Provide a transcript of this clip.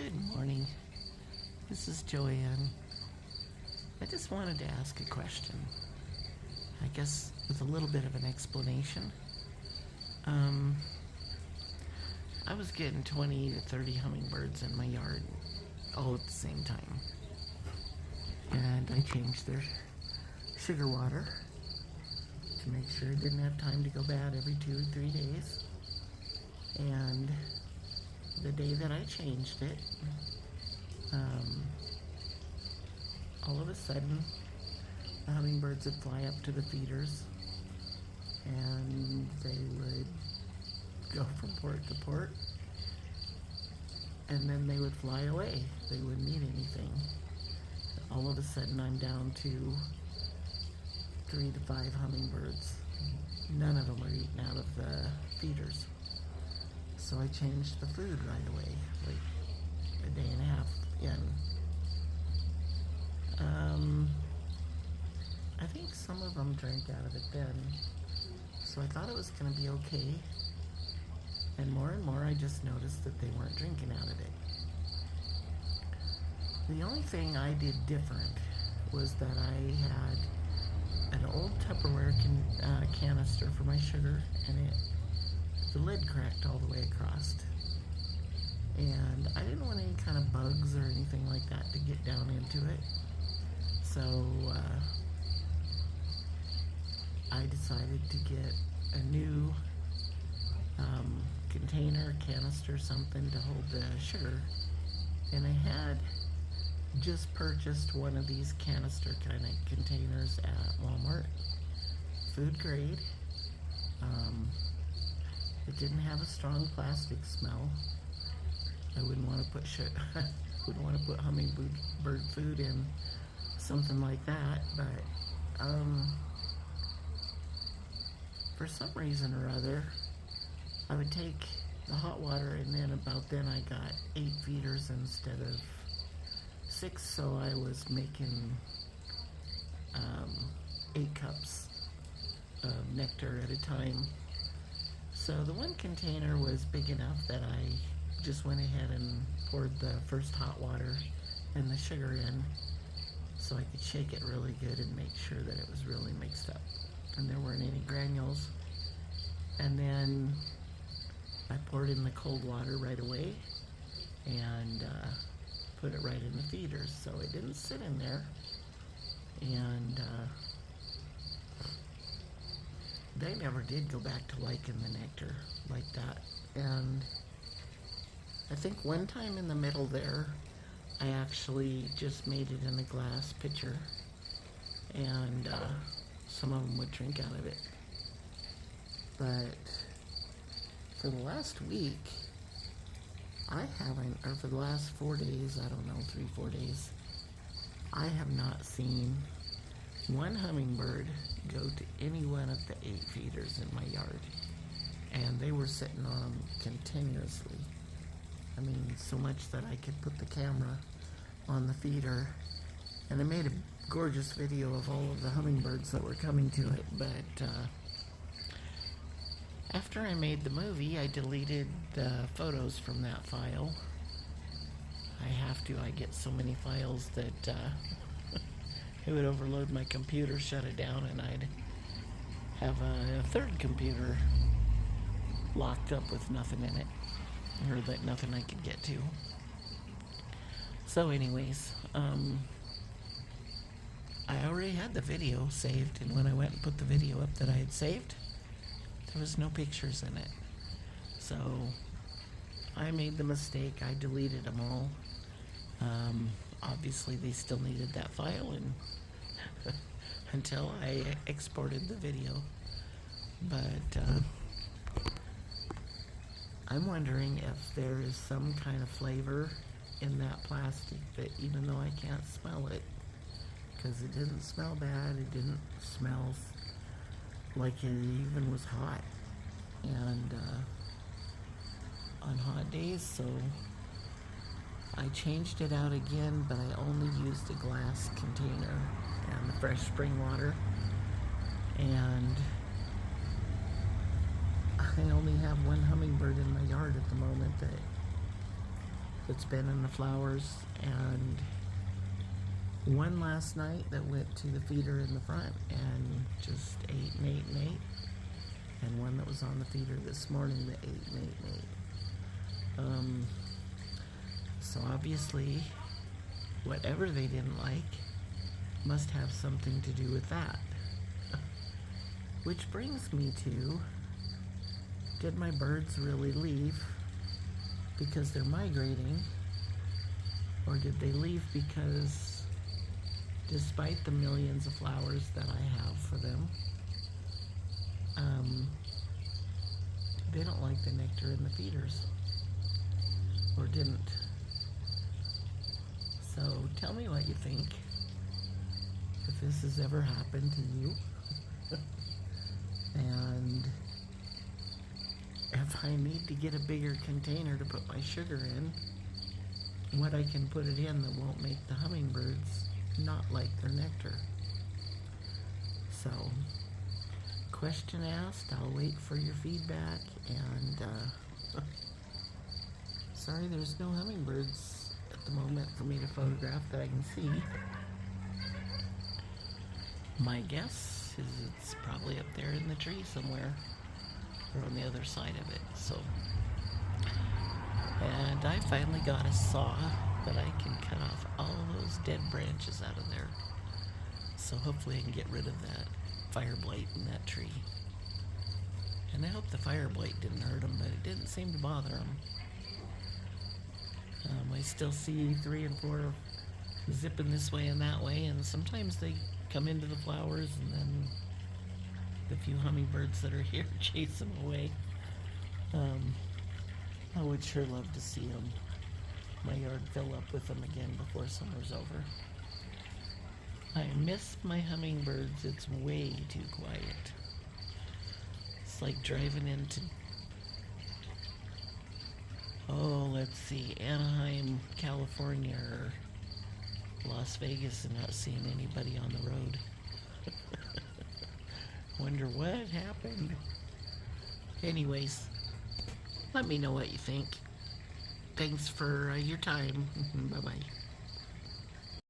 Good morning. This is Joanne. I just wanted to ask a question. I guess with a little bit of an explanation. I was getting 20 to 30 hummingbirds in my yard all at the same time. And I changed their sugar water to make sure it didn't have time to go bad every 2 or 3 days. And the day that I changed it, all of a sudden, the hummingbirds would fly up to the feeders and they would go from port to port, and then they would fly away. They wouldn't eat anything. All of a sudden, I'm down to 3 to 5 hummingbirds. None of them were eaten out of the feeders. So I changed the food right away, like a day and a half in. I think some of them drank out of it then, so I thought it was going to be okay. And more, I just noticed that they weren't drinking out of it. The only thing I did different was that I had an old Tupperware canister for my sugar, and the lid cracked all the way across. And I didn't want any kind of bugs or anything like that to get down into it. So I decided to get a new canister, something to hold the sugar. And I had just purchased one of these canister kind of containers at Walmart, food grade. It didn't have a strong plastic smell. I wouldn't want to put hummingbird food in something like that, but for some reason or other, I would take the hot water, and then about then I got 8 feeders instead of 6, so I was making 8 cups of nectar at a time. So the one container was big enough that I just went ahead and poured the first hot water and the sugar in so I could shake it really good and make sure that it was really mixed up and there weren't any granules. And then I poured in the cold water right away and put it right in the feeders, so it didn't sit in there. And they never did go back to liking the nectar like that. And I think one time in the middle there, I actually just made it in a glass pitcher, and some of them would drink out of it. But for the last week, I haven't, or for the last 4 days, I don't know, 3-4 days, I have not seen one hummingbird go to any one of the 8 feeders in my yard. And they were sitting on them continuously. I mean, so much that I could put the camera on the feeder. And I made a gorgeous video of all of the hummingbirds that were coming to it, but after I made the movie, I deleted the photos from that file. I have to. I get so many files that it would overload my computer, shut it down, and I'd have a third computer locked up with nothing in it, or that nothing I could get to. So anyways, I already had the video saved, and when I went and put the video up that I had saved, there was no pictures in it. So I made the mistake. I deleted them all. Obviously they still needed that file and until I exported the video. But I'm wondering if there is some kind of flavor in that plastic that, even though I can't smell it, because it didn't smell bad, it didn't smell like it even was hot, and on hot days, so I changed it out again, but I only used a glass container and the fresh spring water, and I only have one hummingbird in my yard at the moment that that's been in the flowers, and one last night that went to the feeder in the front and just ate and ate and ate, and one that was on the feeder this morning that ate and ate and ate. So obviously, whatever they didn't like must have something to do with that. Which brings me to, did my birds really leave because they're migrating, or did they leave because despite the millions of flowers that I have for them, they don't like the nectar in the feeders, or didn't. So tell me what you think, if this has ever happened to you, and if I need to get a bigger container to put my sugar in, what I can put it in that won't make the hummingbirds not like their nectar. So, question asked. I'll wait for your feedback, and sorry there's no hummingbirds at the moment for me to photograph that I can see. My guess is it's probably up there in the tree somewhere, or on the other side of it. So, and I finally got a saw that I can cut off all those dead branches out of there. So hopefully I can get rid of that fire blight in that tree. And I hope the fire blight didn't hurt them, but it didn't seem to bother them. I still see 3 and 4 zipping this way and that way, and sometimes they come into the flowers, and then the few hummingbirds that are here chase them away. I would sure love to see my yard fill up with them again before summer's over. I miss my hummingbirds. It's way too quiet. It's like driving into, let's see, Anaheim, California, or Las Vegas, and not seeing anybody on the road. Wonder what happened. Anyways, let me know what you think. Thanks for your time. Bye-bye.